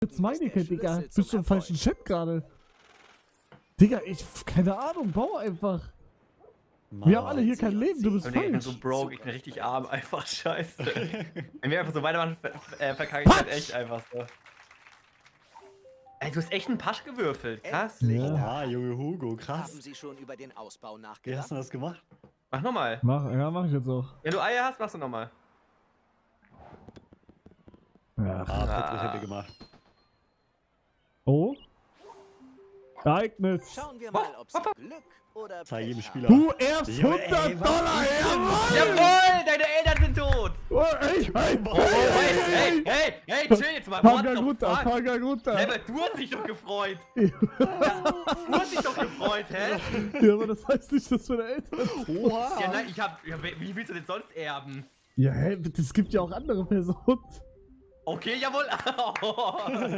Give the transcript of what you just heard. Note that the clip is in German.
jetzt meine, Digga? Bist du im falschen Chat gerade? Digga, keine Ahnung, bau einfach. Wir haben alle hier kein Leben, du bist Ich bin falsch. so broke, ich bin richtig arm, einfach scheiße. Wenn wir einfach so weitermachen, verkacke ich halt echt einfach so. Ey, du hast echt einen Pasch gewürfelt, krass. Ja. Junge Hugo, krass. Haben Sie schon über den Ausbau Wie nachgedacht? hast du das gemacht? Mach nochmal. Mach ich jetzt auch. Wenn du Eier hast, machst du nochmal. Ja. Patrick hätte gemacht. Oh. Ereignis. Schauen wir mal, ob Sie Glück oder Zeig jedem Pech Spieler. Du erbst Junge, $100, ey, was jawohl! Jawohl, deine Eltern sind tot. Oh, ey, Hey, chill jetzt mal. Fang runter, fang runter. Level, du hast dich doch gefreut. Ja, du hast dich doch gefreut, hä? Ja, aber das heißt nicht, dass meine Eltern... Oha! Ja, nein, wie willst du denn sonst erben? Ja, hä, es gibt ja auch andere Personen. Okay, jawohl.